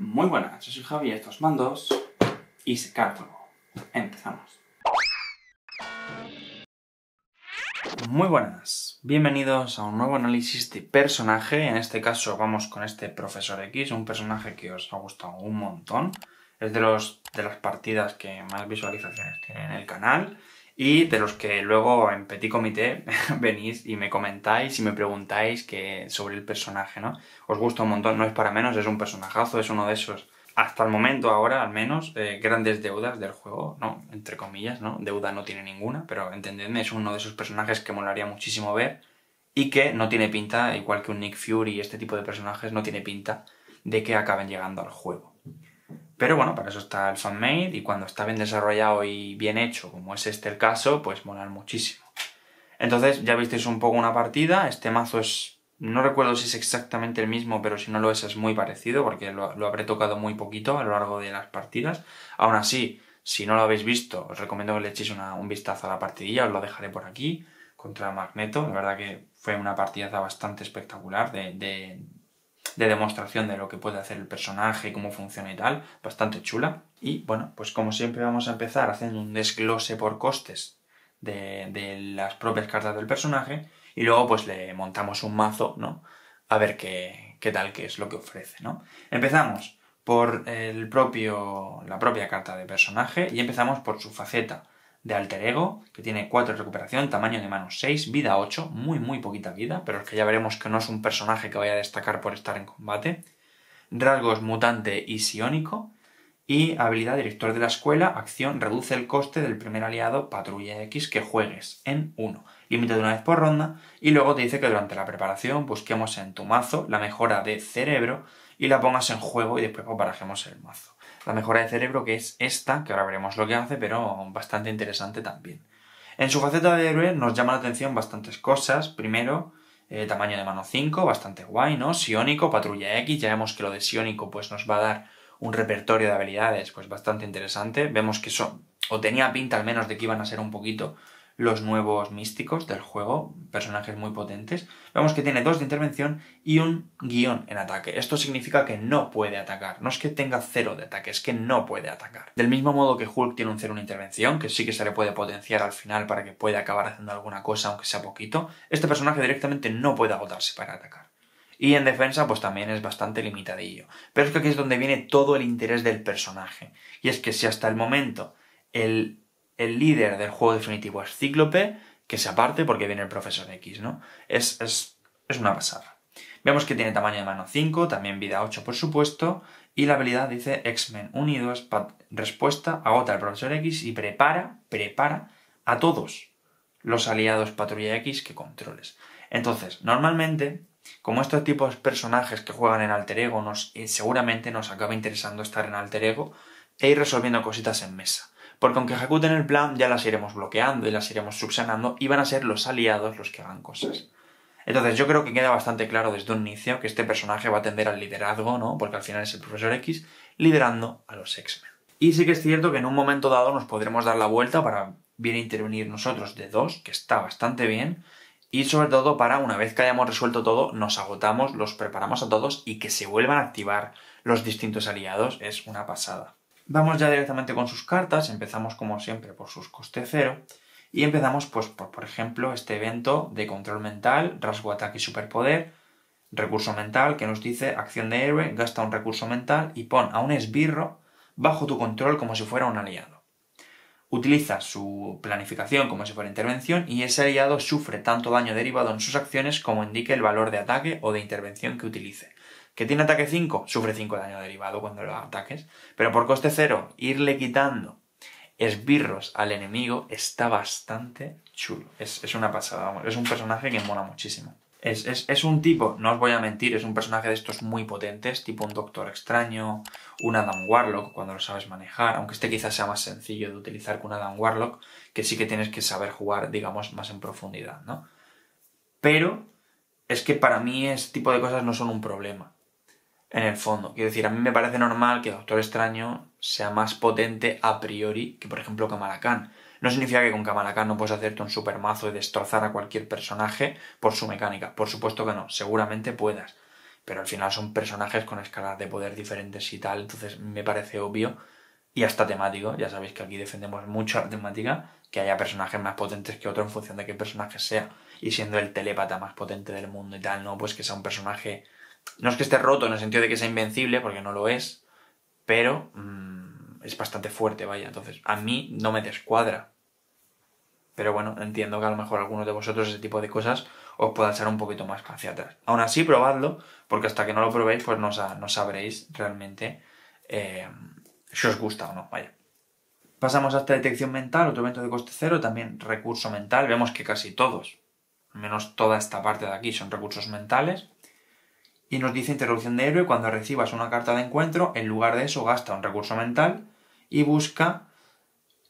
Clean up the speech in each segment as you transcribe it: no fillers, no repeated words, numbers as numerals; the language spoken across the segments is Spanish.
Muy buenas, yo soy Javi, estos mandos y se carga el juego. Empezamos. Muy buenas, bienvenidos a un nuevo análisis de personaje. En este caso vamos con este Profesor X, un personaje que os ha gustado un montón. Es de las partidas que más visualizaciones tiene en el canal y de los que luego en Petit Comité venís y me comentáis y me preguntáis sobre el personaje, ¿no? Os gusta un montón, no es para menos, es un personajazo, es uno de esos, hasta el momento ahora al menos, grandes deudas del juego, ¿no? Entre comillas, ¿no? Deuda no tiene ninguna, pero entendedme, es uno de esos personajes que molaría muchísimo ver y que no tiene pinta, igual que un Nick Fury y este tipo de personajes, no tiene pinta de que acaben llegando al juego. Pero bueno, para eso está el fanmade y cuando está bien desarrollado y bien hecho, como es este el caso, pues molan muchísimo. Entonces ya visteis un poco una partida, este mazo es... No recuerdo si es exactamente el mismo, pero si no lo es muy parecido, porque lo habré tocado muy poquito a lo largo de las partidas. Aún así, si no lo habéis visto, os recomiendo que le echéis un vistazo a la partidilla, os lo dejaré por aquí, contra Magneto. La verdad que fue una partidaza bastante espectacular de demostración de lo que puede hacer el personaje, cómo funciona y tal, bastante chula. Y bueno, pues como siempre vamos a empezar haciendo un desglose por costes de las propias cartas del personaje y luego pues le montamos un mazo, ¿no? A ver qué tal, qué es lo que ofrece, ¿no? Empezamos por la propia carta de personaje y empezamos por su faceta de alter ego, que tiene 4 de recuperación, tamaño de mano 6, vida 8, muy poquita vida, pero es que ya veremos que no es un personaje que vaya a destacar por estar en combate. Rasgos mutante y psiónico. Y habilidad director de la escuela, acción, reduce el coste del primer aliado patrulla X que juegues en 1. Límite de una vez por ronda. Y luego te dice que durante la preparación busquemos en tu mazo la mejora de cerebro y la pongas en juego y después barajemos el mazo. La mejora de cerebro, que es esta, que ahora veremos lo que hace, pero bastante interesante también. En su faceta de héroe nos llama la atención bastantes cosas. Primero, tamaño de mano 5, bastante guay, ¿no? Psiónico, patrulla X, ya vemos que lo de psiónico pues nos va a dar un repertorio de habilidades pues bastante interesante. Vemos que tenía pinta al menos de que iban a ser un poquito los nuevos místicos del juego, personajes muy potentes. Vemos que tiene 2 de intervención y un guión en ataque. Esto significa que no puede atacar. No es que tenga 0 de ataque, es que no puede atacar. Del mismo modo que Hulk tiene un 0 en intervención, que sí que se le puede potenciar al final para que pueda acabar haciendo alguna cosa, aunque sea poquito, este personaje directamente no puede agotarse para atacar. Y en defensa pues también es bastante limitadillo. Pero es que aquí es donde viene todo el interés del personaje. Y es que si hasta el momento el líder del juego definitivo es Cíclope, que se aparte porque viene el Profesor X, ¿no? Es una pasada. Vemos que tiene tamaño de mano 5, también vida 8 por supuesto, y la habilidad dice X-Men unidos, respuesta, agota al Profesor X y prepara a todos los aliados Patrulla X que controles. Entonces, normalmente, como estos tipos de personajes que juegan en alter ego, seguramente nos acaba interesando estar en alter ego e ir resolviendo cositas en mesa. Porque aunque ejecuten el plan, ya las iremos bloqueando y las iremos subsanando y van a ser los aliados los que hagan cosas. Entonces yo creo que queda bastante claro desde un inicio que este personaje va a tender al liderazgo, ¿no? Porque al final es el Profesor X liderando a los X-Men. Y sí que es cierto que en un momento dado nos podremos dar la vuelta para bien intervenir nosotros de 2, que está bastante bien. Y sobre todo para, una vez que hayamos resuelto todo, nos agotamos, los preparamos a todos y que se vuelvan a activar los distintos aliados es una pasada. Vamos ya directamente con sus cartas, empezamos como siempre por sus coste 0 y empezamos pues por ejemplo este evento de control mental, rasgo, ataque y superpoder, recurso mental que nos dice acción de héroe, gasta un recurso mental y pon a un esbirro bajo tu control como si fuera un aliado. Utiliza su planificación como si fuera intervención y ese aliado sufre tanto daño derivado en sus acciones como indique el valor de ataque o de intervención que utilice. ¿Que tiene ataque 5? Sufre 5 de daño derivado cuando lo ataques. Pero por coste 0, irle quitando esbirros al enemigo está bastante chulo. Es una pasada, vamos. Es un personaje que mola muchísimo. Es un tipo, no os voy a mentir, es un personaje de estos muy potentes, tipo un Doctor Extraño, un Adam Warlock, cuando lo sabes manejar, aunque este quizás sea más sencillo de utilizar que un Adam Warlock, que sí que tienes que saber jugar, digamos, más en profundidad, ¿no? Pero es que para mí este tipo de cosas no son un problema, en el fondo. Quiero decir, a mí me parece normal que Doctor Extraño sea más potente a priori que, por ejemplo, Kamala Khan. No significa que con Kamala Khan no puedes hacerte un supermazo y destrozar a cualquier personaje por su mecánica. Por supuesto que no, seguramente puedas. pero al final son personajes con escalas de poder diferentes y tal, entonces me parece obvio y hasta temático. Ya sabéis que aquí defendemos mucho la temática, que haya personajes más potentes que otros en función de qué personaje sea, y siendo el telépata más potente del mundo y tal, no pues que sea un personaje, no es que esté roto en el sentido de que sea invencible, porque no lo es, pero es bastante fuerte, vaya, entonces a mí no me descuadra. Pero bueno, entiendo que a lo mejor algunos de vosotros ese tipo de cosas os pueda echar un poquito más hacia atrás. Aún así, probadlo, porque hasta que no lo probéis, pues no sabréis realmente si os gusta o no, vaya. Pasamos a esta detección mental, otro evento de coste cero, también recurso mental. Vemos que casi todos, al menos toda esta parte de aquí, son recursos mentales. Y nos dice interrupción de héroe, cuando recibas una carta de encuentro, en lugar de eso gasta un recurso mental y busca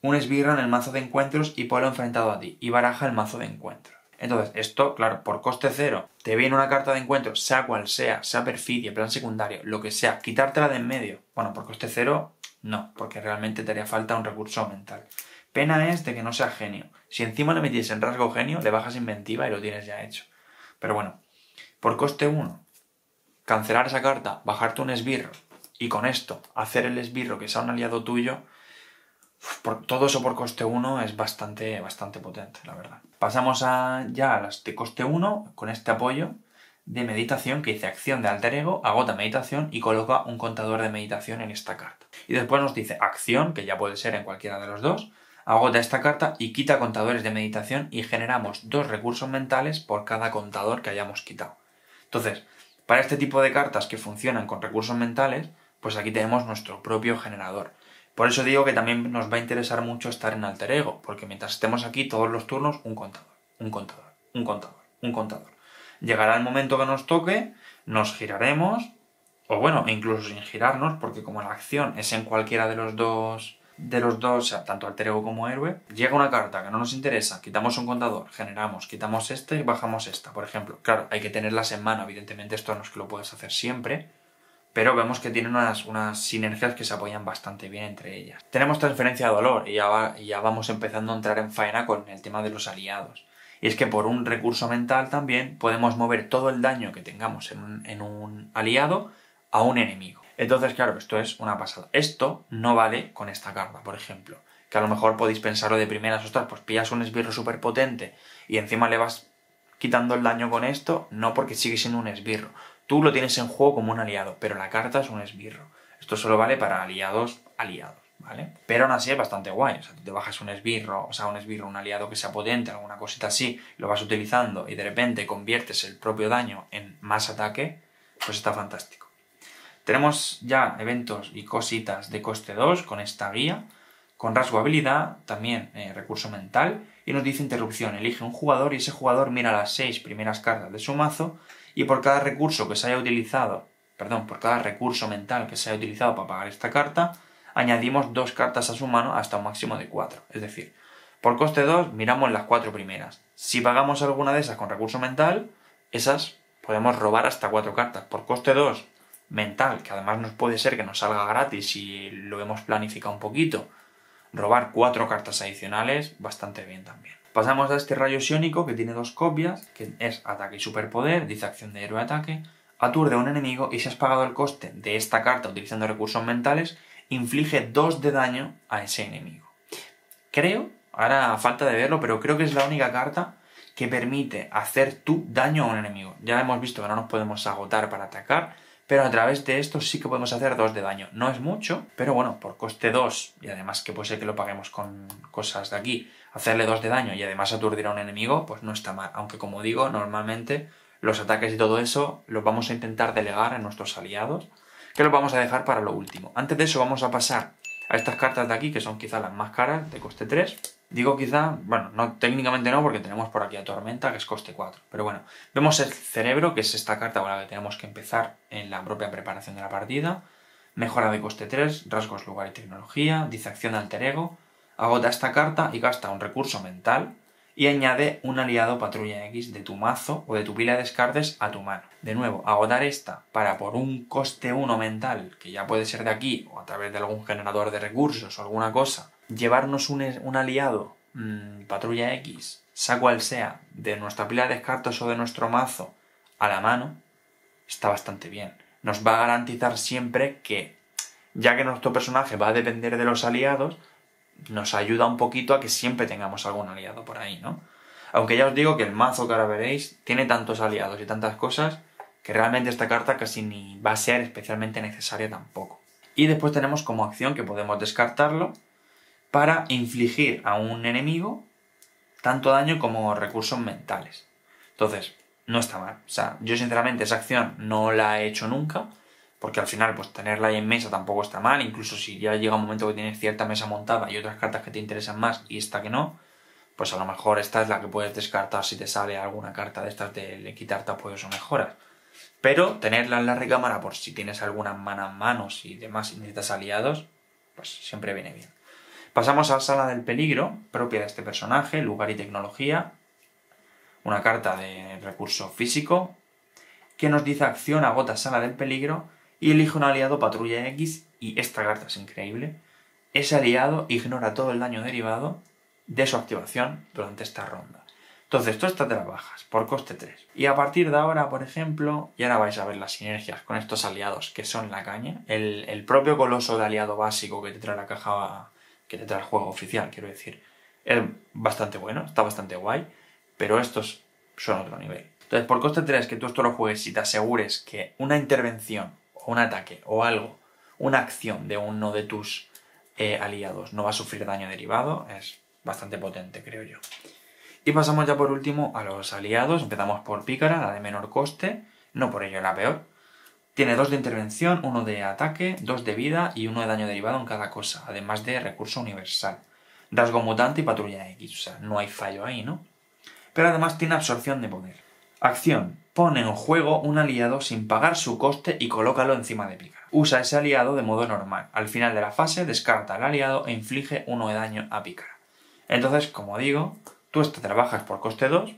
un esbirro en el mazo de encuentros y ponlo enfrentado a ti, y baraja el mazo de encuentros. Entonces, esto, claro, por coste cero, te viene una carta de encuentro, sea cual sea perfidia, plan secundario, lo que sea, quitártela de en medio. Bueno, por coste cero, no, porque realmente te haría falta un recurso mental. Pena es de que no sea genio. Si encima le metiese en rasgo genio, le bajas inventiva y lo tienes ya hecho. Pero bueno, por coste 1, cancelar esa carta, bajarte un esbirro, y con esto, hacer el esbirro que sea un aliado tuyo, todo eso por coste 1 es bastante potente, la verdad. Pasamos ya a las de coste 1 con este apoyo de meditación que dice acción de alter ego, agota meditación y coloca un contador de meditación en esta carta. Y después nos dice acción, que ya puede ser en cualquiera de los dos, agota esta carta y quita contadores de meditación y generamos 2 recursos mentales por cada contador que hayamos quitado. Entonces, para este tipo de cartas que funcionan con recursos mentales, pues aquí tenemos nuestro propio generador. Por eso digo que también nos va a interesar mucho estar en alter ego, porque mientras estemos aquí todos los turnos, un contador, un contador, un contador, un contador. Llegará el momento que nos toque, nos giraremos, o bueno, incluso sin girarnos, porque como la acción es en cualquiera de los dos, o sea, tanto alter ego como héroe, llega una carta que no nos interesa, quitamos un contador, generamos, quitamos este y bajamos esta, por ejemplo. Claro, hay que tenerlas en mano, evidentemente esto no es que lo puedas hacer siempre, pero vemos que tienen unas sinergias que se apoyan bastante bien entre ellas. Tenemos transferencia de dolor y ya vamos empezando a entrar en faena con el tema de los aliados. Y es que por un recurso mental también podemos mover todo el daño que tengamos en un aliado a un enemigo. Entonces, claro, esto es una pasada. Esto no vale con esta carta, por ejemplo. Que a lo mejor podéis pensarlo de primeras, ostras, pues pillas un esbirro súper potente y encima le vas quitando el daño con esto, no, porque sigue siendo un esbirro. Tú lo tienes en juego como un aliado, pero la carta es un esbirro. Esto solo vale para aliados, ¿vale? Pero aún así es bastante guay. O sea, tú te bajas un esbirro, un aliado que sea potente, alguna cosita así, lo vas utilizando y de repente conviertes el propio daño en más ataque, pues está fantástico. Tenemos ya eventos y cositas de coste 2 con esta guía, con rasgo habilidad, también recurso mental, y nos dice interrupción, elige un jugador y ese jugador mira las 6 primeras cartas de su mazo y por cada recurso que se haya utilizado, por cada recurso mental que se haya utilizado para pagar esta carta, añadimos 2 cartas a su mano hasta un máximo de 4. Es decir, por coste 2 miramos las 4 primeras. Si pagamos alguna de esas con recurso mental, esas podemos robar hasta 4 cartas. Por coste 2 mental, que además nos puede ser que nos salga gratis si lo hemos planificado un poquito, robar 4 cartas adicionales, bastante bien también. Pasamos a este rayo sioniko que tiene 2 copias, que es ataque y superpoder, dice acción de héroe ataque, aturde a un enemigo y si has pagado el coste de esta carta utilizando recursos mentales, inflige 2 de daño a ese enemigo. Creo, ahora a falta de verlo, pero creo que es la única carta que permite hacer tú daño a un enemigo. Ya hemos visto que no nos podemos agotar para atacar, pero a través de esto sí que podemos hacer 2 de daño. No es mucho, pero bueno, por coste 2, y además que puede ser que lo paguemos con cosas de aquí, hacerle 2 de daño y además aturdir a un enemigo, pues no está mal. Aunque como digo, normalmente los ataques y todo eso los vamos a intentar delegar en nuestros aliados, que los vamos a dejar para lo último. Antes de eso vamos a pasar a estas cartas de aquí, que son quizá las más caras, de coste 3. Digo quizá, bueno, no, técnicamente no, porque tenemos por aquí a Tormenta, que es coste 4. Pero bueno, vemos el cerebro, que es esta carta con la que tenemos que empezar en la propia preparación de la partida. Mejora de coste 3, rasgos, lugar y tecnología, dice acción de alter ego. Agota esta carta y gasta un recurso mental y añade un aliado patrulla X de tu mazo o de tu pila de descartes a tu mano. De nuevo, agotar esta para por un coste 1 mental, que ya puede ser de aquí o a través de algún generador de recursos o alguna cosa, llevarnos un aliado patrulla X, sea cual sea, de nuestra pila de descartes o de nuestro mazo a la mano, está bastante bien. Nos va a garantizar siempre que, ya que nuestro personaje va a depender de los aliados, nos ayuda un poquito a que siempre tengamos algún aliado por ahí, ¿no? Aunque ya os digo que el mazo que ahora veréis tiene tantos aliados y tantas cosas que realmente esta carta casi ni va a ser especialmente necesaria tampoco. Y después tenemos como acción que podemos descartarlo para infligir a un enemigo tanto daño como recursos mentales. Entonces, no está mal. O sea, yo sinceramente esa acción no la he hecho nunca, porque al final pues tenerla ahí en mesa tampoco está mal, incluso si ya llega un momento que tienes cierta mesa montada y otras cartas que te interesan más y esta que no, pues a lo mejor esta es la que puedes descartar si te sale alguna carta de estas de quitarte apoyos o mejoras. Pero tenerla en la recámara por si tienes algunas manos y demás y necesitas aliados, pues siempre viene bien. Pasamos a la sala del peligro, propia de este personaje, lugar y tecnología. Una carta de recurso físico que nos dice acción agota sala del peligro y elige un aliado patrulla X, y esta carta es increíble. Ese aliado ignora todo el daño derivado de su activación durante esta ronda. Entonces, tú esta te la bajas por coste 3. Y a partir de ahora, por ejemplo, y ahora vais a ver las sinergias con estos aliados que son la caña. El propio coloso de aliado básico que te trae la caja, que te trae el juego oficial, quiero decir, es bastante bueno, está bastante guay, pero estos son otro nivel. Entonces, por coste 3, que tú esto lo juegues y te asegures que una intervención, o un ataque, o algo, una acción de uno de tus aliados no va a sufrir daño derivado, es bastante potente, creo yo. Y pasamos ya por último a los aliados. Empezamos por Pícara, la de menor coste, no por ello la peor. Tiene 2 de intervención, 1 de ataque, 2 de vida y 1 de daño derivado en cada cosa, además de recurso universal. Rasgo mutante y patrulla X, o sea, no hay fallo ahí, ¿no? Pero además tiene absorción de poder. Acción. Pone en juego un aliado sin pagar su coste y colócalo encima de Pícara. Usa ese aliado de modo normal. Al final de la fase descarta al aliado e inflige 1 de daño a Pícara. Entonces, como digo, tú te trabajas por coste 2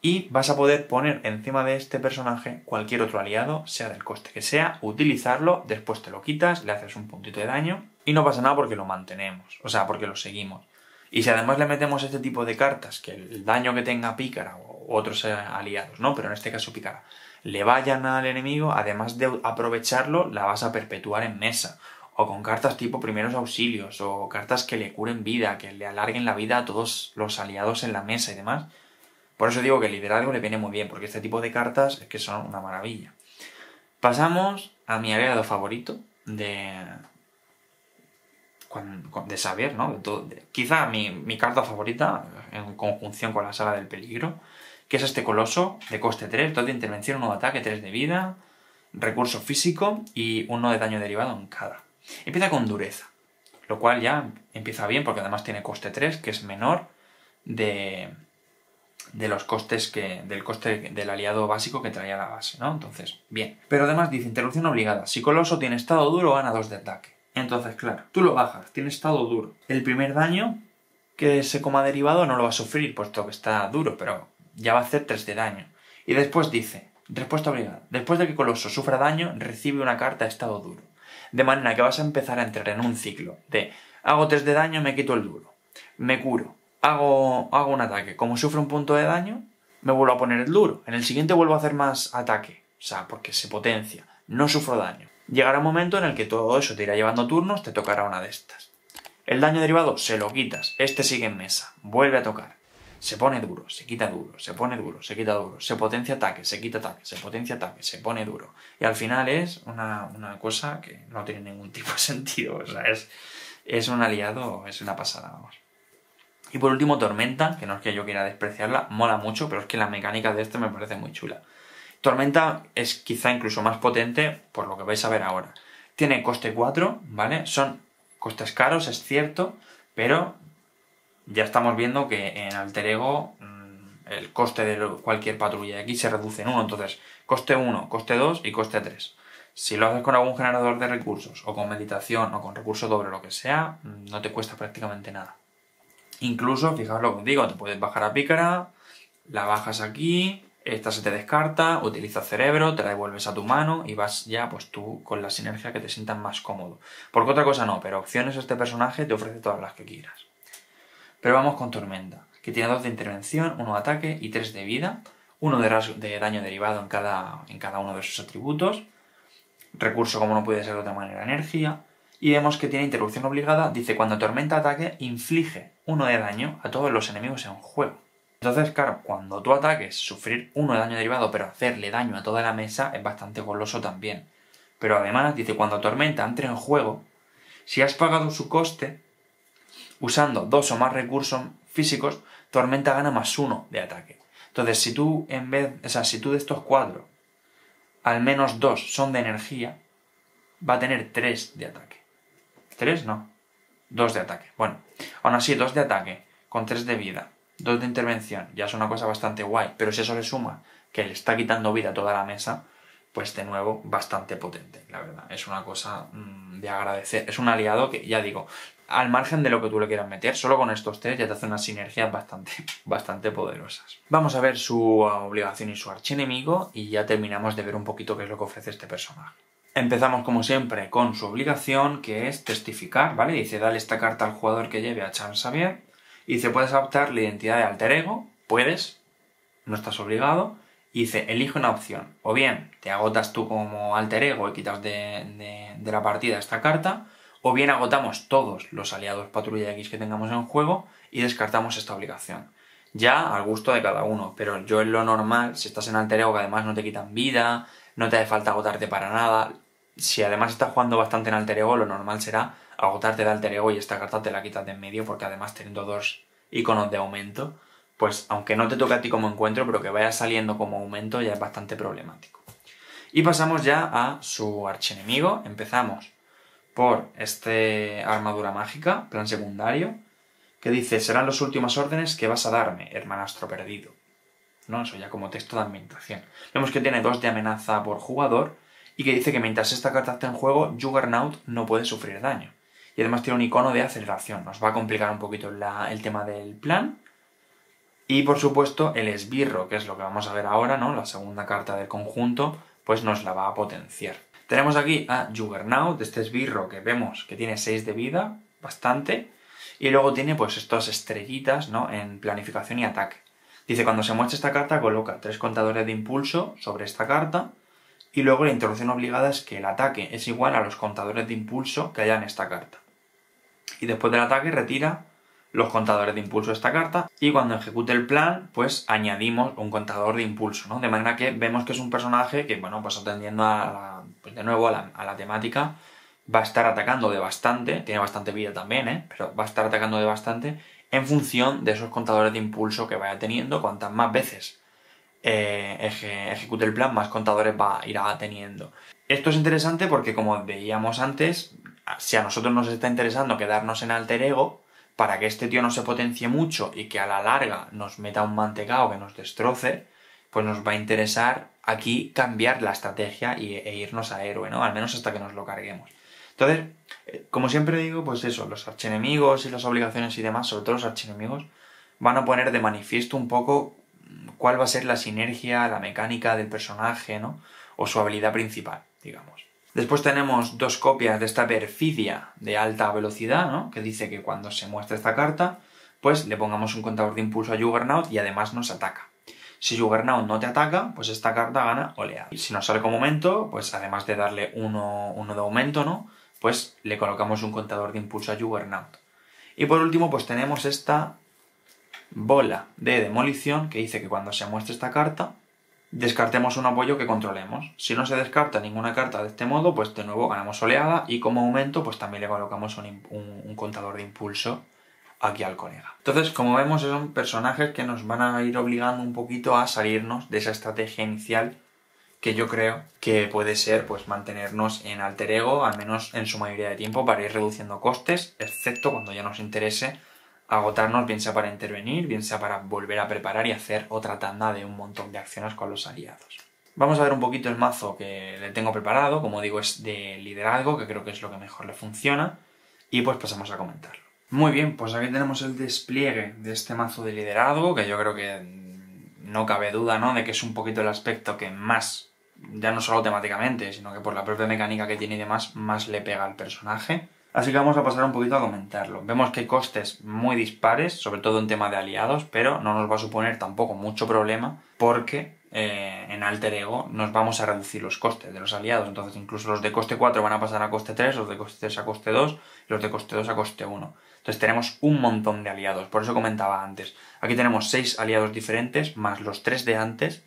y vas a poder poner encima de este personaje cualquier otro aliado, sea del coste que sea, utilizarlo, después te lo quitas, le haces un puntito de daño y no pasa nada porque lo mantenemos, o sea, porque lo seguimos. Y si además le metemos este tipo de cartas, que el daño que tenga Pícara o otros aliados, ¿no? Pero en este caso Pícara, le vayan al enemigo, además de aprovecharlo, la vas a perpetuar en mesa. O con cartas tipo primeros auxilios, o cartas que le curen vida, que le alarguen la vida a todos los aliados en la mesa y demás. Por eso digo que el liderazgo le viene muy bien, porque este tipo de cartas es que son una maravilla. Pasamos a mi aliado favorito de Xavier, ¿no? Quizá mi carta favorita, en conjunción con la sala del peligro, que es este coloso de coste 3, 2 de intervención, 1 de ataque, 3 de vida, recurso físico y 1 de daño derivado en cada. Empieza con dureza, lo cual ya empieza bien porque además tiene coste 3, que es menor de los costes del coste del aliado básico que traía la base, ¿no? Entonces, bien. Pero además dice interrupción obligada. Si Coloso tiene estado duro, gana 2 de ataque. Entonces, claro, tú lo bajas, tiene estado duro. El primer daño que se coma derivado no lo va a sufrir, puesto que está duro, pero ya va a hacer 3 de daño. Y después dice, respuesta obligada. Después de que Coloso sufra daño, recibe una carta de estado duro. De manera que vas a empezar a entrar en un ciclo de hago 3 de daño, me quito el duro, me curo, hago un ataque, como sufre un punto de daño, me vuelvo a poner el duro, en el siguiente vuelvo a hacer más ataque, o sea, porque se potencia, no sufro daño. Llegará un momento en el que todo eso te irá llevando turnos, te tocará una de estas. El daño derivado se lo quitas, este sigue en mesa, vuelve a tocar. Se pone duro, se quita duro, se pone duro, se quita duro, se potencia ataque, se quita ataque, se potencia ataque, se pone duro. Y al final es una cosa que no tiene ningún tipo de sentido. O sea, es un aliado, es una pasada, vamos. Y por último, Tormenta, que no es que yo quiera despreciarla, mola mucho, pero es que la mecánica de este me parece muy chula. Tormenta es quizá incluso más potente por lo que vais a ver ahora. Tiene coste 4, ¿vale? Son costes caros, es cierto, pero ya estamos viendo que en Alter Ego el coste de cualquier patrulla X se reduce en 1. Entonces, coste 1, coste 2 y coste 3. Si lo haces con algún generador de recursos, o con meditación, o con recurso doble, lo que sea, no te cuesta prácticamente nada. Incluso, fijaos lo que os digo, te puedes bajar a Pícara, la bajas aquí, esta se te descarta, utilizas cerebro, te la devuelves a tu mano y vas ya pues tú con la sinergia que te sientas más cómodo. Porque otra cosa no, pero opciones este personaje te ofrece todas las que quieras. Pero vamos con Tormenta, que tiene 2 de intervención, 1 de ataque y 3 de vida. uno de daño derivado en cada uno de sus atributos, recurso como no puede ser de otra manera, energía, y vemos que tiene interrupción obligada, dice cuando Tormenta ataque, inflige 1 de daño a todos los enemigos en juego. Entonces, claro, cuando tú ataques, sufrir 1 de daño derivado, pero hacerle daño a toda la mesa es bastante goloso también. Pero además, dice, cuando Tormenta entre en juego, si has pagado su coste, usando 2 o más recursos físicos, Tormenta gana +1 de ataque. Entonces, si tú si tú de estos 4, al menos 2 son de energía, va a tener 3 de ataque. 3 no, 2 de ataque. Bueno, aún así, 2 de ataque, con 3 de vida, 2 de intervención, ya es una cosa bastante guay, pero si eso le suma que le está quitando vida a toda la mesa, pues de nuevo, bastante potente, la verdad. Es una cosa de agradecer. Es un aliado que, ya digo, al margen de lo que tú le quieras meter, solo con estos 3 ya te hace unas sinergias bastante poderosas. Vamos a ver su obligación y su archienemigo y ya terminamos de ver un poquito qué es lo que ofrece este personaje. Empezamos como siempre con su obligación, que es testificar, ¿vale? Dice, dale esta carta al jugador que lleve a Charles Xavier. Y dice, puedes adoptar la identidad de alter ego, puedes, no estás obligado. Y dice, elige una opción. O bien te agotas tú como alter ego y quitas de la partida esta carta, o bien agotamos todos los aliados Patrulla X que tengamos en juego y descartamos esta obligación. Ya al gusto de cada uno, pero yo en lo normal, si estás en alter ego que además no te quitan vida, no te hace falta agotarte para nada, si además estás jugando bastante en alter ego, lo normal será agotarte de alter ego y esta carta te la quitas de en medio, porque además teniendo 2 iconos de aumento, pues aunque no te toque a ti como encuentro, pero que vaya saliendo como aumento ya es bastante problemático. Y pasamos ya a su archienemigo. Empezamos por este armadura mágica, plan secundario, que dice, serán las últimas órdenes que vas a darme, hermanastro perdido. ¿No? Eso ya como texto de ambientación. Vemos que tiene 2 de amenaza por jugador y que dice que mientras esta carta esté en juego, Juggernaut no puede sufrir daño. Y además tiene un icono de aceleración. Nos va a complicar un poquito el tema del plan. Y por supuesto el esbirro, que es lo que vamos a ver ahora, ¿no? La segunda carta del conjunto, pues nos la va a potenciar. Tenemos aquí a Juggernaut, este esbirro que vemos que tiene 6 de vida, bastante. Y luego tiene pues estas estrellitas, ¿no? En planificación y ataque. Dice, cuando se muestre esta carta, coloca 3 contadores de impulso sobre esta carta. Y luego la interrupción obligada es que el ataque es igual a los contadores de impulso que haya en esta carta. Y después del ataque retira los contadores de impulso de esta carta y cuando ejecute el plan, pues añadimos un contador de impulso, ¿no? De manera que vemos que es un personaje que, bueno, pues atendiendo de nuevo a la temática, va a estar atacando de bastante, tiene bastante vida también, pero va a estar atacando de bastante en función de esos contadores de impulso que vaya teniendo. Cuantas más veces ejecute el plan, más contadores irá teniendo. Esto es interesante porque, como veíamos antes, si a nosotros nos está interesando quedarnos en alter ego, para que este tío no se potencie mucho y que a la larga nos meta un mantecao que nos destroce, pues nos va a interesar aquí cambiar la estrategia e irnos a héroe, ¿no? Al menos hasta que nos lo carguemos. Entonces, como siempre digo, pues eso, los archienemigos y las obligaciones y demás, sobre todo los archienemigos, van a poner de manifiesto un poco cuál va a ser la sinergia, la mecánica del personaje, ¿no? O su habilidad principal, digamos. Después tenemos 2 copias de esta perfidia de alta velocidad, ¿no? Que dice que cuando se muestre esta carta, pues le pongamos un contador de impulso a Juggernaut y además nos ataca. Si Juggernaut no te ataca, pues esta carta gana oleada. Y si nos sale como aumento, pues además de darle uno de aumento, ¿no? Pues le colocamos un contador de impulso a Juggernaut. Y por último, pues tenemos esta bola de demolición que dice que cuando se muestre esta carta, descartemos un apoyo que controlemos. Si no se descarta ninguna carta de este modo, pues de nuevo ganamos oleada y como aumento pues también le colocamos un contador de impulso aquí al colega. Entonces, como vemos, son personajes que nos van a ir obligando un poquito a salirnos de esa estrategia inicial que yo creo que puede ser pues mantenernos en alter ego, al menos en su mayoría de tiempo, para ir reduciendo costes, excepto cuando ya nos interese agotarnos, bien sea para intervenir, bien sea para volver a preparar y hacer otra tanda de un montón de acciones con los aliados. Vamos a ver un poquito el mazo que le tengo preparado, como digo es de liderazgo, que creo que es lo que mejor le funciona, y pues pasamos a comentarlo. Muy bien, pues aquí tenemos el despliegue de este mazo de liderazgo, que yo creo que no cabe duda, ¿no?, de que es un poquito el aspecto que más, ya no solo temáticamente, sino que por la propia mecánica que tiene y demás, más le pega al personaje. Así que vamos a pasar un poquito a comentarlo. Vemos que hay costes muy dispares, sobre todo en tema de aliados, pero no nos va a suponer tampoco mucho problema porque en Alter Ego nos vamos a reducir los costes de los aliados. Entonces incluso los de coste 4 van a pasar a coste 3, los de coste 3 a coste 2 y los de coste 2 a coste 1. Entonces tenemos un montón de aliados, por eso comentaba antes. Aquí tenemos 6 aliados diferentes, más los 3 de antes,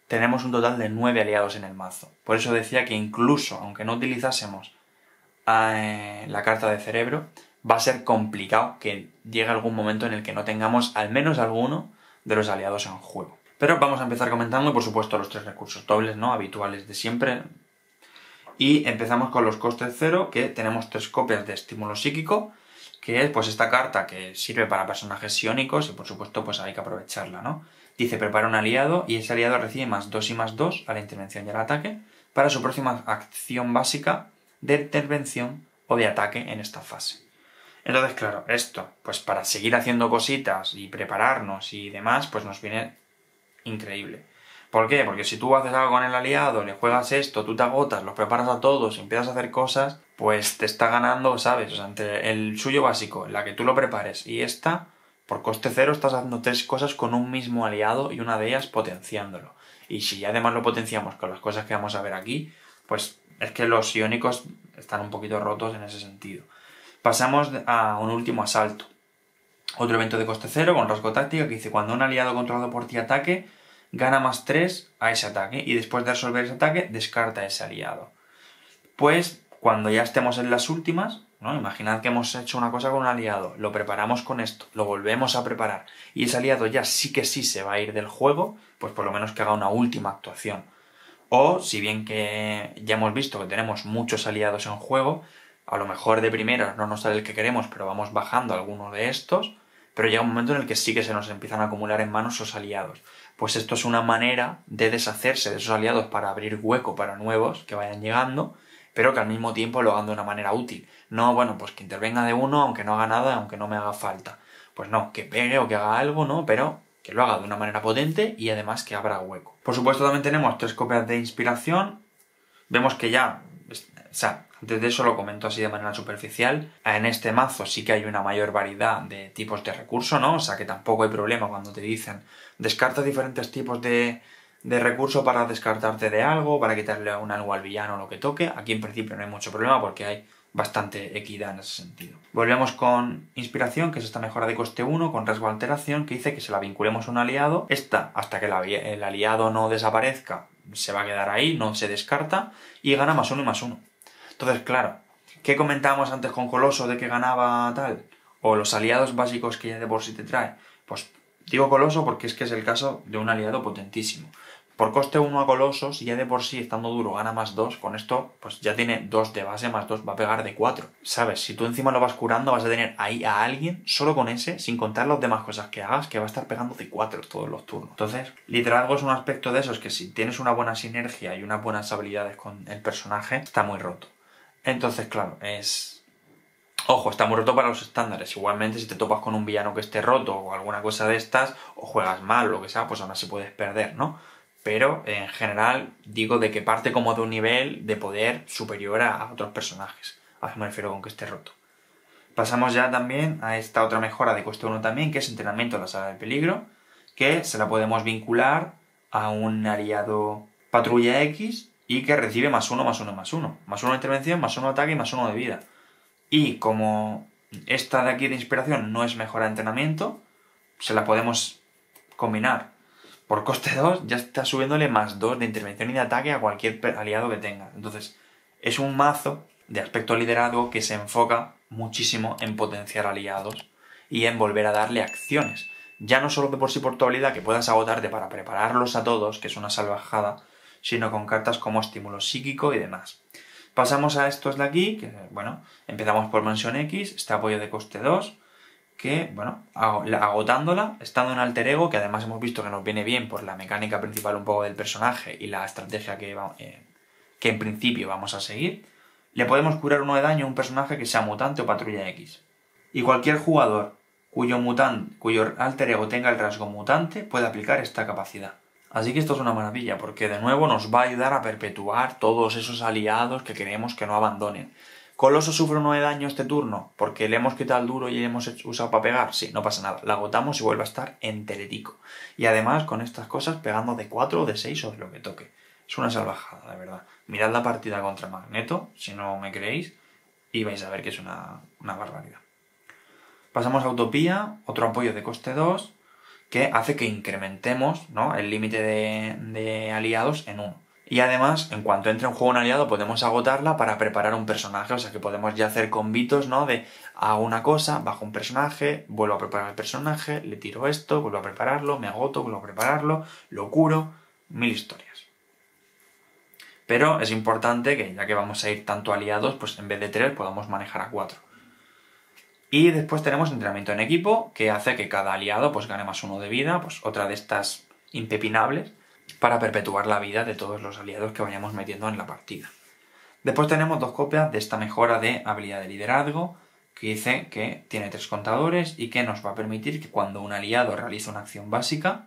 tenemos un total de 9 aliados en el mazo. Por eso decía que incluso, aunque no utilizásemos la carta de cerebro, va a ser complicado que llegue algún momento en el que no tengamos al menos alguno de los aliados en juego. Pero vamos a empezar comentando, por supuesto, los 3 recursos dobles, ¿no? Habituales de siempre. Y empezamos con los costes 0, que tenemos 3 copias de estímulo psíquico, que es pues esta carta que sirve para personajes psiónicos y por supuesto pues hay que aprovecharla, ¿no? Dice, prepara un aliado y ese aliado recibe +2 y +2 a la intervención y al ataque para su próxima acción básica de intervención o de ataque en esta fase. Entonces, claro, esto, pues para seguir haciendo cositas y prepararnos y demás, pues nos viene increíble. ¿Por qué? Porque si tú haces algo con el aliado, le juegas esto, tú te agotas, los preparas a todos y empiezas a hacer cosas, pues te está ganando, ¿sabes? O sea, entre el suyo básico, la que tú lo prepares y esta, por coste 0 estás haciendo 3 cosas con un mismo aliado y una de ellas potenciándolo. Y si además lo potenciamos con las cosas que vamos a ver aquí, pues es que los psiónicos están un poquito rotos en ese sentido. Pasamos a un último asalto. Otro evento de coste 0 con rasgo táctica que dice, cuando un aliado controlado por ti ataque, gana +3 a ese ataque y después de resolver ese ataque, descarta a ese aliado. Pues cuando ya estemos en las últimas, ¿no? Imaginad que hemos hecho una cosa con un aliado, lo preparamos con esto, lo volvemos a preparar y ese aliado ya sí que sí se va a ir del juego, pues por lo menos que haga una última actuación. O, si bien que ya hemos visto que tenemos muchos aliados en juego, a lo mejor de primeras no nos sale el que queremos, pero vamos bajando alguno de estos, pero llega un momento en el que sí que se nos empiezan a acumular en manos esos aliados. Pues esto es una manera de deshacerse de esos aliados para abrir hueco para nuevos que vayan llegando, pero que al mismo tiempo lo hagan de una manera útil. No, bueno, pues que intervenga de uno aunque no haga nada, aunque no me haga falta. Pues no, que pegue o que haga algo, ¿no? Pero que lo haga de una manera potente y además que abra hueco. Por supuesto también tenemos 3 copias de inspiración. Vemos que ya, o sea, antes de eso lo comento así de manera superficial. En este mazo sí que hay una mayor variedad de tipos de recurso, ¿no? O sea que tampoco hay problema cuando te dicen descarta diferentes tipos de recurso para descartarte de algo, para quitarle un algo al villano o lo que toque. Aquí en principio no hay mucho problema porque hay bastante equidad en ese sentido. Volvemos con inspiración, que es esta mejora de coste 1 con rasgo alteración, que dice que se la vinculemos a un aliado. Esta, hasta que el aliado no desaparezca, se va a quedar ahí, no se descarta, y gana +1 y +1. Entonces, claro, ¿qué comentábamos antes con Coloso de que ganaba tal? O los aliados básicos que ya de por sí te trae. Pues digo Coloso porque es que es el caso de un aliado potentísimo. Por coste 1 a Coloso, si ya de por sí estando duro gana +2, con esto pues ya tiene 2 de base +2, va a pegar de 4. ¿Sabes? Si tú encima lo vas curando vas a tener ahí a alguien, solo con ese, sin contar las demás cosas que hagas, que va a estar pegando de 4 todos los turnos. Entonces, liderazgo es un aspecto de esos que si tienes una buena sinergia y unas buenas habilidades con el personaje, está muy roto. Entonces, claro, ojo, está muy roto para los estándares. Igualmente, si te topas con un villano que esté roto o alguna cosa de estas, o juegas mal o lo que sea, pues aún así puedes perder, ¿no? Pero, en general, digo de que parte como de un nivel de poder superior a otros personajes. A eso me refiero con que esté roto. Pasamos ya también a esta otra mejora de coste 1 también, que es entrenamiento en la sala de peligro, que se la podemos vincular a un aliado patrulla X y que recibe +1, +1, +1. +1 de intervención, +1 de ataque y +1 de vida. Y como esta de aquí de inspiración no es mejora de entrenamiento, se la podemos combinar. Por coste 2 ya está subiéndole +2 de intervención y de ataque a cualquier aliado que tenga. Entonces, es un mazo de aspecto liderazgo que se enfoca muchísimo en potenciar aliados y en volver a darle acciones. Ya no solo de por sí por tu habilidad que puedas agotarte para prepararlos a todos, que es una salvajada, sino con cartas como estímulo psíquico y demás. Pasamos a estos de aquí, que bueno, empezamos por Mansión X, este apoyo de coste 2, que, bueno, agotándola, estando en Alter Ego, que además hemos visto que nos viene bien por la mecánica principal un poco del personaje y la estrategia que en principio vamos a seguir, le podemos curar 1 de daño a un personaje que sea mutante o patrulla X. Y cualquier jugador cuyo Alter Ego tenga el rasgo mutante puede aplicar esta capacidad. Así que esto es una maravilla, porque de nuevo nos va a ayudar a perpetuar todos esos aliados que queremos que no abandonen. ¿Coloso sufre 1 de daño este turno? ¿Porque le hemos quitado el duro y le hemos usado para pegar? Sí, no pasa nada. La agotamos y vuelve a estar enteretico. Y además con estas cosas pegando de 4 o de 6 o de lo que toque. Es una salvajada, de verdad. Mirad la partida contra Magneto, si no me creéis, y vais a ver que es una barbaridad. Pasamos a Utopía, otro apoyo de coste 2, que hace que incrementemos, ¿no?, el límite de aliados en 1. Y además, en cuanto entre en juego un aliado, podemos agotarla para preparar un personaje. O sea que podemos ya hacer combitos, ¿no? De hago una cosa, bajo un personaje, vuelvo a preparar el personaje, le tiro esto, vuelvo a prepararlo, me agoto, vuelvo a prepararlo, lo curo, 1000 historias. Pero es importante que, ya que vamos a ir tanto aliados, pues en vez de 3 podamos manejar a 4. Y después tenemos entrenamiento en equipo, que hace que cada aliado pues gane +1 de vida, pues otra de estas impepinables, para perpetuar la vida de todos los aliados que vayamos metiendo en la partida. Después tenemos 2 copias de esta mejora de habilidad de liderazgo, que dice que tiene 3 contadores y que nos va a permitir que cuando un aliado realiza una acción básica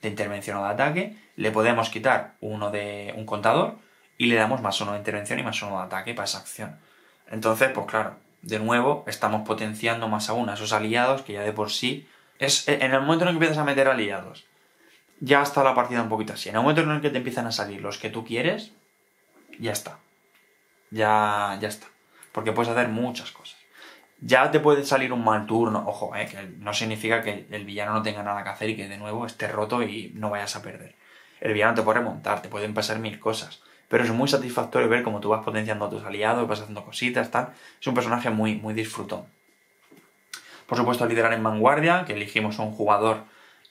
de intervención o de ataque, le podemos quitar un contador y le damos +1 de intervención y +1 de ataque para esa acción. Entonces, pues claro, de nuevo estamos potenciando más aún a esos aliados que ya de por sí... En el momento en el que empiezas a meter aliados, ya está la partida un poquito así. En el momento en el que te empiezan a salir los que tú quieres, ya está. Ya está. Porque puedes hacer muchas cosas. Ya te puede salir un mal turno. Ojo, que no significa que el villano no tenga nada que hacer y que de nuevo esté roto y no vayas a perder. El villano te puede remontar, te pueden pasar 1000 cosas. Pero es muy satisfactorio ver cómo tú vas potenciando a tus aliados, vas haciendo cositas, tal. Es un personaje muy, muy disfrutón. Por supuesto, liderar en vanguardia, que elegimos a un jugador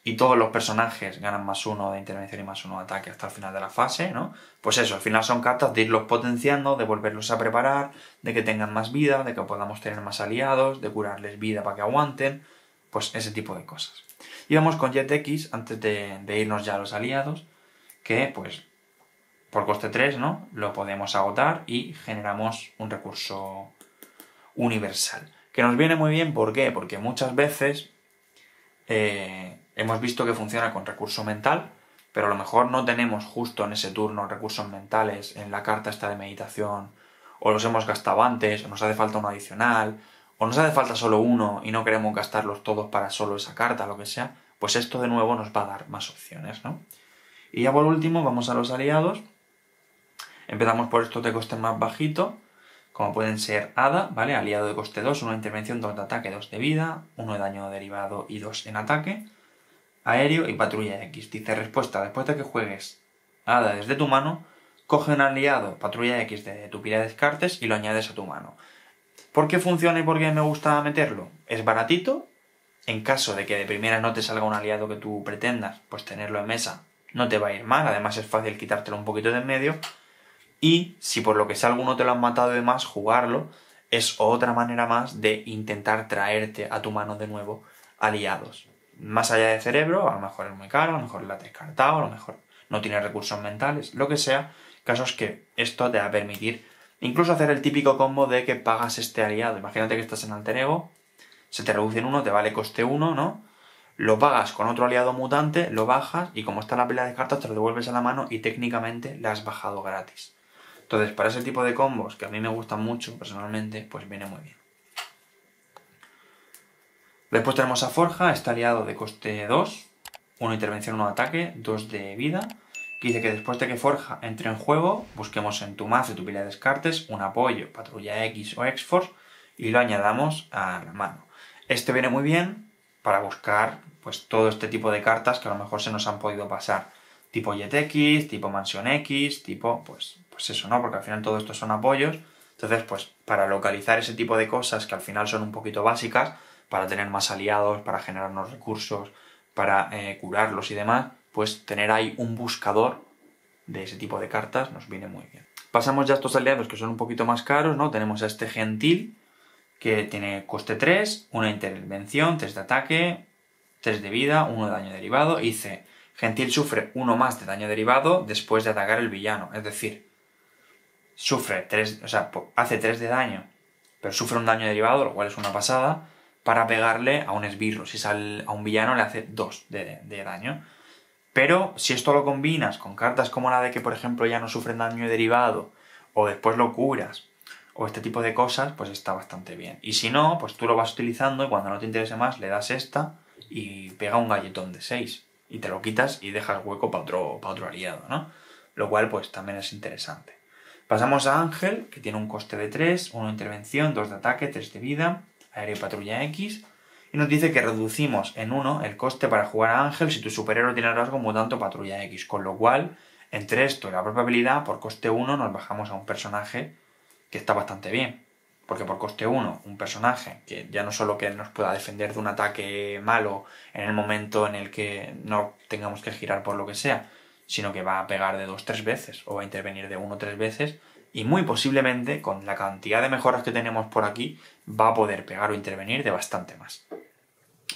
y todos los personajes ganan +1 de intervención y +1 de ataque hasta el final de la fase, ¿no? Pues eso, al final son cartas de irlos potenciando, de volverlos a preparar, de que tengan más vida, de que podamos tener más aliados, de curarles vida para que aguanten, pues ese tipo de cosas. Y vamos con Jet X, antes de irnos ya a los aliados, que pues por coste 3, ¿no?, lo podemos agotar y generamos un recurso universal. Que nos viene muy bien, ¿por qué? Porque muchas veces hemos visto que funciona con recurso mental, pero a lo mejor no tenemos justo en ese turno recursos mentales en la carta esta de meditación, o los hemos gastado antes, o nos hace falta uno adicional, o nos hace falta solo uno y no queremos gastarlos todos para solo esa carta, lo que sea, pues esto de nuevo nos va a dar más opciones, ¿no? Y ya por último vamos a los aliados. Empezamos por estos de coste más bajito, como pueden ser Hada, ¿vale? Aliado de coste 2, 1 de intervención, 2 de ataque, 2 de vida, 1 de daño derivado y 2 en ataque. Aéreo y Patrulla X. Dice respuesta: después de que juegues Hada desde tu mano, coge un aliado Patrulla X de tu pila de descartes y lo añades a tu mano. ¿Por qué funciona y por qué me gusta meterlo? Es baratito. En caso de que de primera no te salga un aliado que tú pretendas, pues tenerlo en mesa no te va a ir mal. Además es fácil quitártelo un poquito de en medio. Y si por lo que sea alguno te lo han matado y demás, jugarlo es otra manera más de intentar traerte a tu mano de nuevo aliados. Más allá de cerebro, a lo mejor es muy caro, a lo mejor la has descartado, a lo mejor no tiene recursos mentales, lo que sea. Casos que esto te va a permitir incluso hacer el típico combo de que pagas este aliado. Imagínate que estás en Alter Ego, se te reduce en 1, te vale coste 1, ¿no? Lo pagas con otro aliado mutante, lo bajas y como está la pila de cartas te lo devuelves a la mano y técnicamente la has bajado gratis. Entonces, para ese tipo de combos, que a mí me gustan mucho personalmente, pues viene muy bien. Después tenemos a Forja, este aliado de coste 2, 1 intervención, 1 ataque, 2 de vida, que dice que después de que Forja entre en juego, busquemos en tu mazo y tu pila de descartes un apoyo, Patrulla X o X-Force, y lo añadamos a la mano. Este viene muy bien para buscar pues todo este tipo de cartas que a lo mejor se nos han podido pasar. Tipo Jet X, tipo Mansión X, tipo pues eso, ¿no? Porque al final todo esto son apoyos. Entonces, pues para localizar ese tipo de cosas que al final son un poquito básicas, para tener más aliados, para generarnos recursos, para curarlos y demás, pues tener ahí un buscador de ese tipo de cartas nos viene muy bien. Pasamos ya a estos aliados que son un poquito más caros, ¿no? Tenemos a este Gentil, que tiene coste 3, 1 de intervención, 3 de ataque, 3 de vida, 1 de daño derivado. Y dice: Gentil sufre 1 más de daño derivado después de atacar el villano. Es decir, sufre 3, o sea, hace 3 de daño, pero sufre un daño derivado, lo cual es una pasada, para pegarle a un esbirro. Si sale a un villano le hace 2 de daño. Pero si esto lo combinas con cartas como la de que, por ejemplo, ya no sufren daño derivado, o después lo curas, o este tipo de cosas, pues está bastante bien. Y si no, pues tú lo vas utilizando y cuando no te interese más le das esta y pega un galletón de 6 y te lo quitas y dejas hueco para otro aliado, ¿no? Lo cual pues también es interesante. Pasamos a Ángel, que tiene un coste de 3, 1 de intervención, 2 de ataque, 3 de vida, aéreo y patrulla X, y nos dice que reducimos en 1 el coste para jugar a Ángel si tu superhéroe tiene rasgo mutante o patrulla X, con lo cual, entre esto y la propia habilidad, por coste 1 nos bajamos a un personaje que está bastante bien. Porque por coste 1, un personaje que ya no solo que nos pueda defender de un ataque malo en el momento en el que no tengamos que girar por lo que sea, sino que va a pegar de 2-3 veces o va a intervenir de 1-3 veces y muy posiblemente con la cantidad de mejoras que tenemos por aquí va a poder pegar o intervenir de bastante más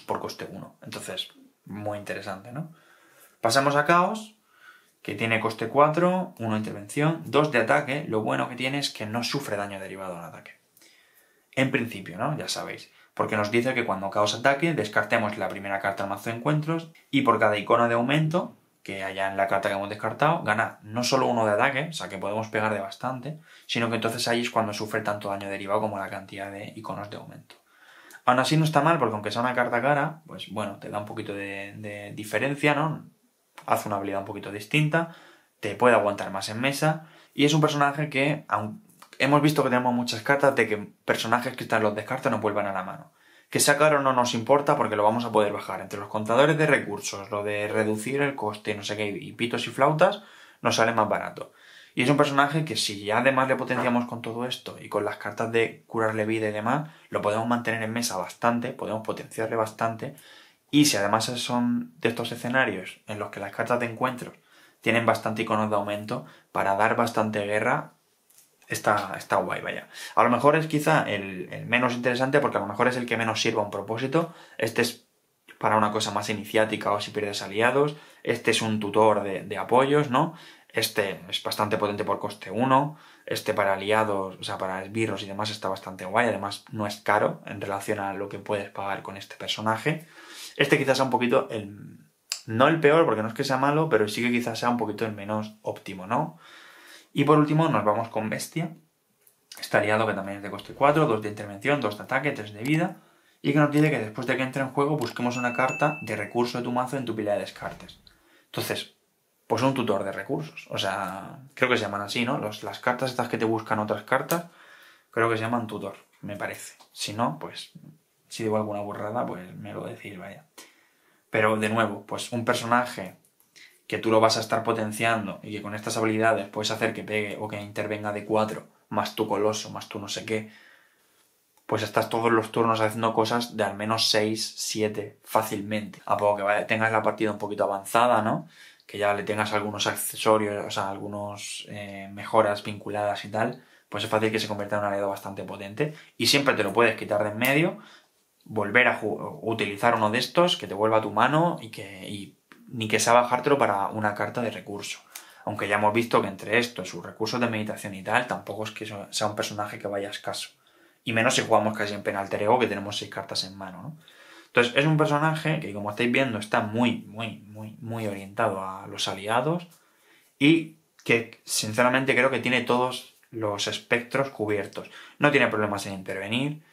por coste 1. Entonces, muy interesante, ¿no? Pasamos a Caos, que tiene coste 4, 1 de intervención, 2 de ataque. Lo bueno que tiene es que no sufre daño derivado al ataque. En principio, ¿no? Ya sabéis. Porque nos dice que cuando Caos ataque, descartemos la primera carta del mazo de encuentros y por cada icono de aumento que haya en la carta que hemos descartado, gana no solo 1 de ataque, o sea que podemos pegar de bastante, sino que entonces ahí es cuando sufre tanto daño derivado como la cantidad de iconos de aumento. Aún así no está mal, porque aunque sea una carta cara, pues bueno, te da un poquito de diferencia, ¿no? Hace una habilidad un poquito distinta, te puede aguantar más en mesa, y es un personaje que, hemos visto que tenemos muchas cartas de que personajes que están en los descartes nos vuelvan a la mano. Que sea caro no nos importa porque lo vamos a poder bajar. Entre los contadores de recursos, lo de reducir el coste, no sé qué, y pitos y flautas, nos sale más barato. Y es un personaje que si ya además le potenciamos con todo esto y con las cartas de curarle vida y demás, lo podemos mantener en mesa bastante, podemos potenciarle bastante. Y si además son de estos escenarios en los que las cartas de encuentros tienen bastante iconos de aumento, para dar bastante guerra, está guay, vaya. A lo mejor es quizá el menos interesante porque a lo mejor es el que menos sirva a un propósito. Este es para una cosa más iniciática o si pierdes aliados. Este es un tutor de apoyos, ¿no? Este es bastante potente por coste 1. Este para aliados, o sea, para esbirros y demás está bastante guay. Además no es caro en relación a lo que puedes pagar con este personaje. Este quizás sea un poquito no el peor porque no es que sea malo, pero sí que quizás sea un poquito el menos óptimo, ¿no? Y por último nos vamos con Bestia, este aliado que también es de coste 4, 2 de intervención, 2 de ataque, 3 de vida, y que nos dice que después de que entre en juego busquemos una carta de recurso de tu mazo en tu pila de descartes. Entonces, pues un tutor de recursos, o sea, creo que se llaman así, ¿no? Las cartas estas que te buscan otras cartas, creo que se llaman tutor, me parece. Si no, pues, si digo alguna burrada, pues me lo decís, vaya. Pero de nuevo, pues un personaje que tú lo vas a estar potenciando y que con estas habilidades puedes hacer que pegue o que intervenga de 4, más tu coloso, más tu no sé qué, pues estás todos los turnos haciendo cosas de al menos 6, 7 fácilmente. A poco que tengas la partida un poquito avanzada, ¿no? Que ya le tengas algunos accesorios, o sea, algunos mejoras vinculadas y tal, pues es fácil que se convierta en un aliado bastante potente y siempre te lo puedes quitar de en medio, volver a utilizar uno de estos que te vuelva a tu mano y ni que sea bajártelo para una carta de recurso. Aunque ya hemos visto que entre esto, sus recursos de meditación y tal, tampoco es que sea un personaje que vaya escaso. Y menos si jugamos casi en Penalter Ego, que tenemos 6 cartas en mano, ¿no? Entonces es un personaje que, como estáis viendo, está muy orientado a los aliados y que, sinceramente, creo que tiene todos los espectros cubiertos. No tiene problemas en intervenir.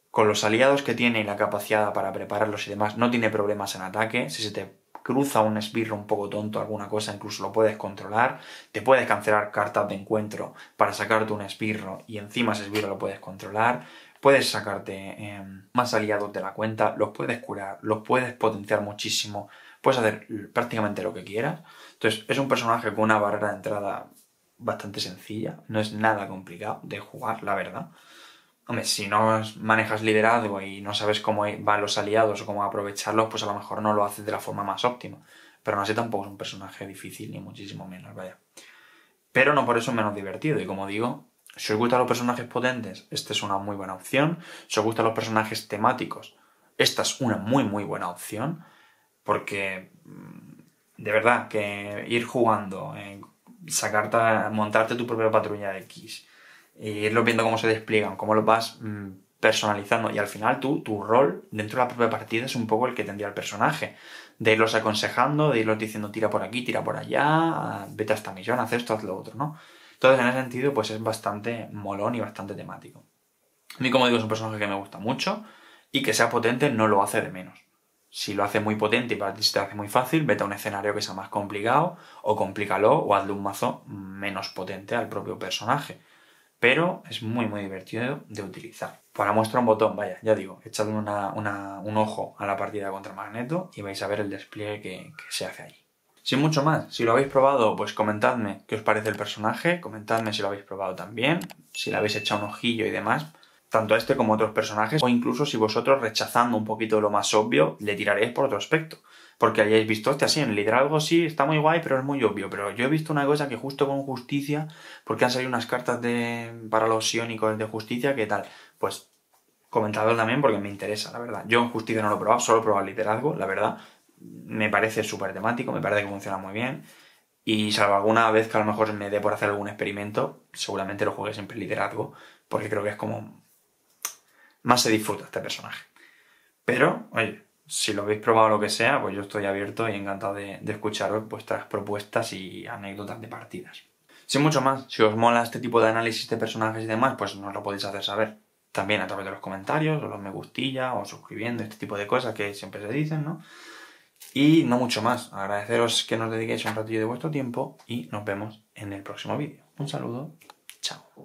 Con los aliados que tiene y la capacidad para prepararlos y demás, no tiene problemas en ataque. Si se te cruza un esbirro un poco tonto, alguna cosa, incluso lo puedes controlar. Te puedes cancelar cartas de encuentro para sacarte un esbirro y encima ese esbirro lo puedes controlar. Puedes sacarte más aliados de la cuenta, los puedes curar, los puedes potenciar muchísimo. Puedes hacer prácticamente lo que quieras. Entonces es un personaje con una barrera de entrada bastante sencilla. No es nada complicado de jugar, la verdad. Hombre, si no manejas liderazgo y no sabes cómo van los aliados o cómo aprovecharlos, pues a lo mejor no lo haces de la forma más óptima. Pero no sé, tampoco es un personaje difícil, ni muchísimo menos, vaya. Pero no por eso menos divertido. Y como digo, si os gustan los personajes potentes, esta es una muy buena opción. Si os gustan los personajes temáticos, esta es una muy buena opción. Porque, de verdad, que ir jugando, montarte tu propia patrulla X, y irlo viendo cómo se despliegan, cómo lo vas personalizando, y al final tu rol dentro de la propia partida es un poco el que tendría el personaje, de irlos aconsejando, de irlos diciendo tira por aquí, tira por allá, vete a esta misión, haz esto, haz lo otro, ¿no? Entonces, en ese sentido, pues es bastante molón y bastante temático. A mí, como digo, es un personaje que me gusta mucho y que sea potente no lo hace de menos. Si lo hace muy potente y para ti se te hace muy fácil, vete a un escenario que sea más complicado o complícalo o hazle un mazo menos potente al propio personaje. Pero es muy divertido de utilizar. Para muestra un botón, vaya, ya digo, echadle un ojo a la partida contra Magneto y vais a ver el despliegue que se hace ahí. Sin mucho más, si lo habéis probado, pues comentadme qué os parece el personaje, comentadme si lo habéis probado también, si le habéis echado un ojillo y demás, tanto a este como a otros personajes, o incluso si vosotros, rechazando un poquito lo más obvio, le tiraréis por otro aspecto. Porque hayáis visto, hostia, sí, en liderazgo sí, está muy guay, pero es muy obvio. Pero yo he visto una cosa que justo con Justicia, porque han salido unas cartas para los psiónicos de Justicia, ¿qué tal? Pues comentadlo también porque me interesa, la verdad. Yo en Justicia no lo he probado, solo he probado liderazgo, la verdad. Me parece súper temático, me parece que funciona muy bien. Y salvo alguna vez que a lo mejor me dé por hacer algún experimento, seguramente lo juegue siempre liderazgo, porque creo que es como más se disfruta este personaje. Pero, oye, si lo habéis probado o lo que sea, pues yo estoy abierto y encantado de escucharos vuestras propuestas y anécdotas de partidas. Sin mucho más, si os mola este tipo de análisis de personajes y demás, pues nos lo podéis hacer saber. También a través de los comentarios, o los me gustilla, o suscribiendo, este tipo de cosas que siempre se dicen, ¿no? Y no mucho más. Agradeceros que nos dediquéis un ratillo de vuestro tiempo y nos vemos en el próximo vídeo. Un saludo. Chao.